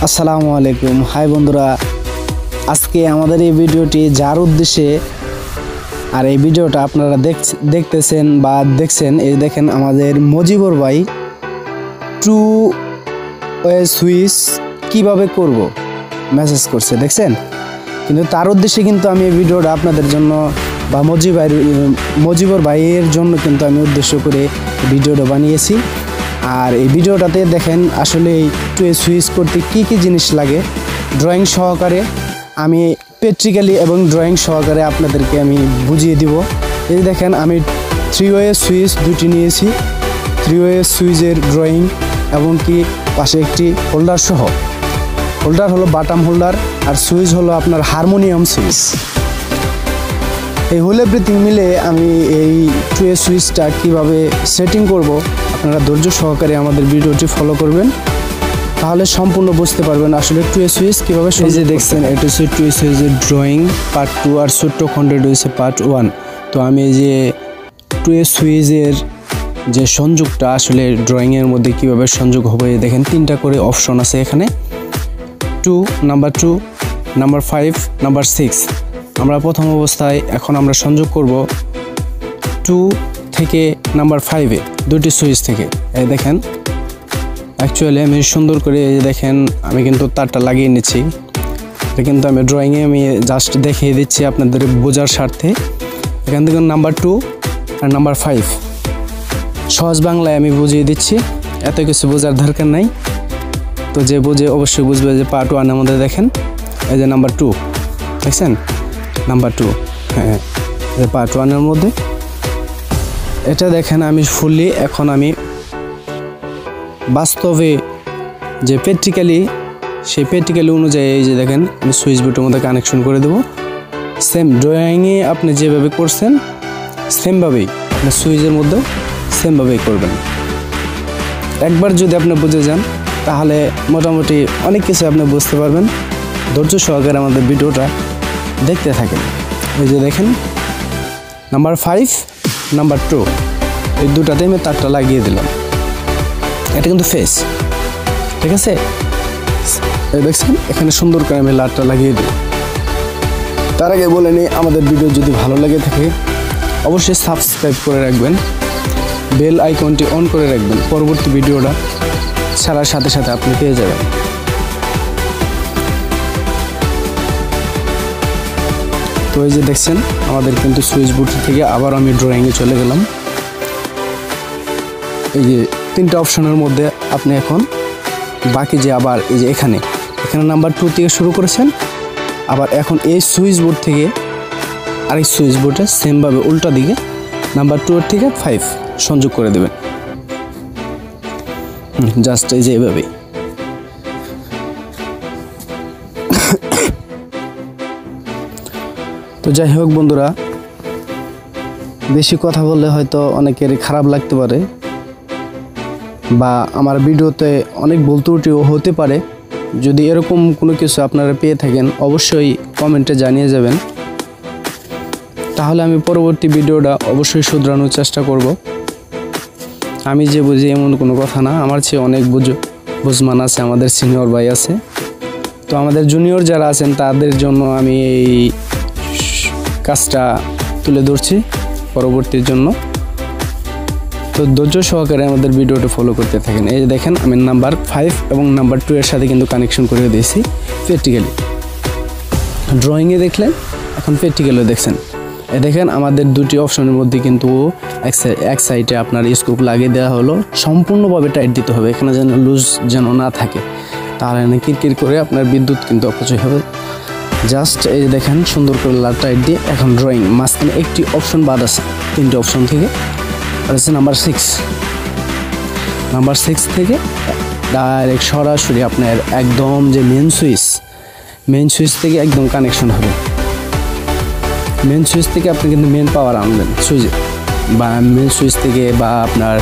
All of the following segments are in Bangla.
আসসালামু আলাইকুম। হাই বন্ধুরা, আজকে আমাদের এই ভিডিওটি যার উদ্দেশ্যে আর এই ভিডিওটা আপনারা দেখতেছেন বা দেখছেন, এই দেখেন আমাদের মজিবর ভাই টু ওয়ে সুইচ কিভাবে করব মেসেজ করছে, দেখছেন। কিন্তু তার উদ্দেশ্যে কিন্তু আমি এই ভিডিওটা আপনাদের জন্য বা মজিবর ভাইয়ের জন্য কিন্তু আমি উদ্দেশ্য করে ভিডিওটা বানিয়েছি। আর এই ভিডিওটাতে দেখেন আসলে এই টু ওয়ে সুইচ করতে কি কি জিনিস লাগে ড্রয়িং সহকারে আমি প্র্যাকটিক্যালি এবং ড্রয়িং সহকারে আপনাদেরকে আমি বুঝিয়ে দিব। এই দেখেন আমি থ্রি ওয়ে সুইচ দুটি নিয়েছি, থ্রি ওয়ে সুইচের ড্রয়িং এবং কি পাশে একটি হোল্ডার সহ। হোল্ডার হলো বাটাম হোল্ডার আর সুইচ হলো আপনার হারমোনিয়াম সুইচ। এই হোল এভরিথিং মিলে আমি এই টু ওয়ে সুইচটা কীভাবে সেটিং করব আপনারা ধৈর্য সহকারে আমাদের ভিডিওটি ফলো করবেন, তাহলে সম্পূর্ণ বুঝতে পারবেন আসলে টু ওয়ে সুইচ কীভাবে। এই যে দেখছেন এটা হচ্ছে টু ওয়ে সুইচের ড্রয়িং পার্ট 2 আর ছোট্ট খণ্ডটি হচ্ছে পার্ট 1। তো আমি এই যে টু ওয়ে সুইচের যে সংযোগটা আসলে ড্রয়িংয়ের মধ্যে কীভাবে সংযোগ হবে, দেখেন 3টা করে অপশন আছে এখানে, 2, নাম্বার 2, নাম্বার 5, নাম্বার 6। আমরা প্রথম অবস্থায় এখন আমরা সংযোগ করব 2 থেকে নাম্বার 5-এ দুটি সুইচ থেকে। এই দেখেন অ্যাকচুয়ালি আমি সুন্দর করে এই দেখেন আমি কিন্তু তারটা লাগিয়ে নিচ্ছি, এটা কিন্তু আমি ড্রয়িংয়ে আমি জাস্ট দেখিয়ে দিচ্ছি আপনাদের বোঝার স্বার্থে। এখান থেকে নাম্বার 2 আর নাম্বার 5 সহজ বাংলায় আমি বুঝিয়ে দিচ্ছি, এত কিছু বোঝার দরকার নাই। তো যে বোঝে অবশ্যই বুঝবে যে পার্ট 1-এর মধ্যে দেখেন এই যে নাম্বার 2 দেখছেন, নাম্বার 2, হ্যাঁ পার্ট 1-এর মধ্যে এটা দেখেন আমি ফুললি এখন আমি বাস্তবে যে প্র্যাকটিক্যালি সেই প্র্যাকটিক্যালি অনুযায়ী এই যে দেখেন আমি সুইচ বোর্ডের মধ্যে কানেকশন করে দেবো। সেম ড্রয়িংয়ে আপনি যেভাবে করছেন সেমভাবেই আপনি সুইচের মধ্যেও সেমভাবেই করবেন। একবার যদি আপনি বুঝে যান তাহলে মোটামুটি অনেক কিছু আপনি বুঝতে পারবেন। ধৈর্য সহকারে আমাদের ভিডিওটা দেখতে থাকেন। এই যে দেখেন নাম্বার 5, নাম্বার 2 এই দুটাতে আমি তারটা লাগিয়ে দিলাম। এটা কিন্তু ফেস, ঠিক আছে। দেখছেন এখানে সুন্দর করে আমি লাইটটা লাগিয়ে দিই। তার আগে বলে নিই আমাদের ভিডিও যদি ভালো লাগে থাকে অবশ্যই সাবস্ক্রাইব করে রাখবেন, বেল আইকনটি অন করে রাখবেন, পরবর্তী ভিডিওটা ছাড়ার সাথে সাথে আপনি পেয়ে যাবেন। তো এই যে দেখছেন আমাদের কিন্তু সুইচ বোর্ড থেকে আবার আমি ড্রয়িংয়ে চলে গেলাম। এই যে 3টা অপশনের মধ্যে আপনি এখন বাকি যে আবার এই যে এখানে নাম্বার 2 থেকে শুরু করেছেন, আবার এখন এই সুইচ বোর্ড থেকে আরেক সুইচ বোর্ডে সেমভাবে উল্টা দিকে নাম্বার 2 থেকে 5 সংযোগ করে দেবেন। জাস্ট এই যে এভাবেই। তো যাই হোক বন্ধুরা, বেশি কথা বললে হয়তো অনেকেরই খারাপ লাগতে পারে বা আমার ভিডিওতে অনেক ভুল ত্রুটিও হতে পারে। যদি এরকম কোনো কিছু আপনারা পেয়ে থাকেন অবশ্যই কমেন্টে জানিয়ে যাবেন, তাহলে আমি পরবর্তী ভিডিওটা অবশ্যই শুধরানোর চেষ্টা করব। আমি যে বুঝি এমন কোনো কথা না, আমার চেয়ে অনেক বুঝমান আছে, আমাদের সিনিয়র ভাই আছে। তো আমাদের জুনিয়র যারা আছেন তাদের জন্য আমি এই কাজটা তুলে ধরছি পরবর্তীর জন্য। তো ধৈর্য সহকারে আমাদের ভিডিওটা ফলো করতে থাকেন। এই যে দেখেন আমি নাম্বার 5 এবং নাম্বার 2 এর সাথে কিন্তু কানেকশন করে দিয়েছি প্র্যাকটিক্যালি। ড্রয়িংয়ে দেখলেন, এখন প্র্যাকটিক্যালে দেখছেন। এই দেখেন আমাদের দুটি অপশনের মধ্যে কিন্তু এক সাইডে আপনার স্ক্রু লাগিয়ে দেওয়া হলো, সম্পূর্ণভাবে টাইট দিতে হবে, এখানে যেন লুজ যেন না থাকে, তাহলে না কিরকির করে আপনার বিদ্যুৎ কিন্তু অপচয় হবে। জাস্ট এই যে দেখেন সুন্দর করে টাইট দিয়ে এখন ড্রয়িং মাঝখানে একটি অপশন বাদ আছে 3টে অপশন থেকে, আর হচ্ছে নাম্বার 6। নাম্বার 6 থেকে ডাইরেক্ট সরাসরি আপনার একদম যে মেন সুইচ থেকে একদম কানেকশন হবে। মেন সুইচ থেকে আপনি কিন্তু মেন পাওয়ার আনবেন সুইচে, বা মেন সুইচ থেকে বা আপনার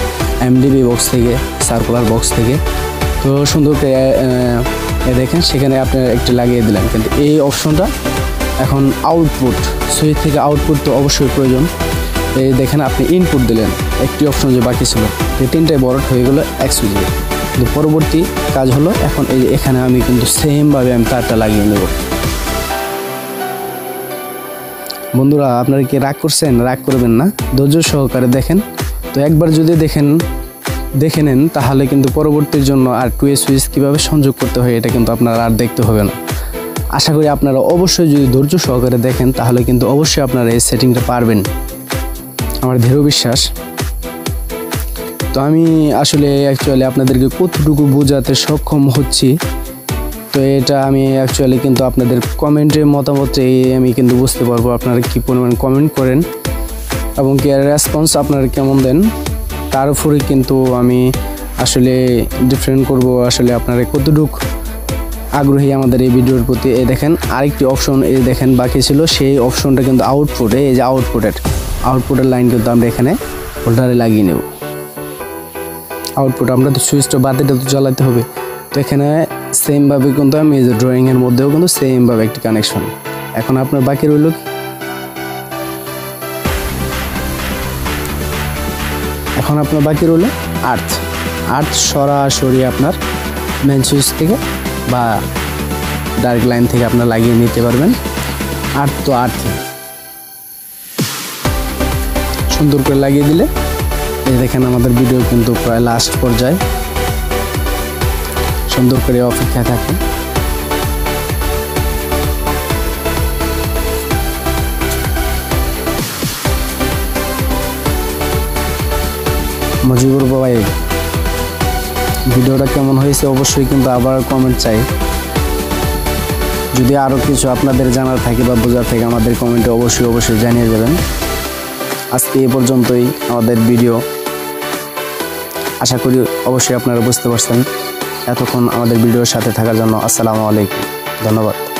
এমডিবি বক্স থেকে, সার্কুলার বক্স থেকে। তো সুন্দর করে দেখেন সেখানে আপনার একটি লাগিয়ে দিলেন, কিন্তু এই অপশনটা এখন আউটপুট সুইচ থেকে আউটপুট তো অবশ্যই প্রয়োজন। এই দেখেন আপনি ইনপুট দিলেন, একটি অপশন যে বাকি ছিল, এই 3টাই বড় হয়ে গেল এক সুইচে। পরবর্তী কাজ হলো এখন এই এখানে আমি কিন্তু সেমভাবে আমি তারটা লাগিয়ে নেব। বন্ধুরা আপনারা কি রাগ করছেন? রাগ করবেন না, ধৈর্য সহকারে দেখেন। তো একবার যদি দেখে নেন তাহলে কিন্তু পরবর্তীর জন্য আর 2 সুইচ কীভাবে সংযোগ করতে হয় এটা কিন্তু আপনারা আর দেখতে হবে না। আশা করি আপনারা অবশ্যই যদি ধৈর্য সহকারে দেখেন তাহলে কিন্তু অবশ্যই আপনারা এই সেটিংটা পারবেন, আমার দৃঢ় বিশ্বাস। তো আমি আসলে অ্যাকচুয়ালি আপনাদেরকে কতটুকু বোঝাতে সক্ষম হচ্ছি তো এটা আমি অ্যাকচুয়ালি কিন্তু আপনাদের কমেন্টের মতামতে আমি কিন্তু বুঝতে পারবো আপনারা কী পরিমাণ কমেন্ট করেন এবং কি রেসপন্স আপনারা কেমন দেন, তার উপরে কিন্তু আমি আসলে ডিফারেন্ট করব আসলে আপনারা কতটুকু আগ্রহী আমাদের এই ভিডিওর প্রতি। এই দেখেন আরেকটি অপশন এই দেখেন বাকি ছিল, সেই অপশনটা কিন্তু আউটপুট, এই যে আউটপুটের লাইন কিন্তু আমরা এখানে হোল্ডারে লাগিয়ে নেব। আউটপুট আমরা তো সুইচটা বাতিটা তো জ্বালাতে হবে, তো এখানে সেমভাবে কিন্তু আমি এই যে ড্রয়িংয়ের মধ্যেও কিন্তু সেমভাবে একটি কানেকশন। এখন আপনার বাকি রইল আর্থ সরাসরি আপনার মেন সুইচ থেকে বা ডাইরেক্ট লাইন থেকে আপনার লাগিয়ে নিতে পারবেন। আর্থ সুন্দর করে লাগিয়ে দিলে এই দেখেন আমাদের ভিডিও কিন্তু প্রায় লাস্ট পর্যায়ে, সুন্দর করে অপেক্ষায় থাকে। মুজিবুর ভাই ভিডিওটা কেমন হয়েছে অবশ্যই কিন্তু আবার কমেন্ট চাই। যদি আরও কিছু আপনাদের জানার থাকে বা বোঝার থাকে আমাদের কমেন্টে অবশ্যই জানিয়ে যাবেন। আজকে এই পর্যন্তই আমাদের ভিডিও, আশা করি অবশ্যই আপনারা বুঝতে পারছেন। এতক্ষণ আমাদের ভিডিওর সাথে থাকার জন্য আসসালামু আলাইকুম, ধন্যবাদ।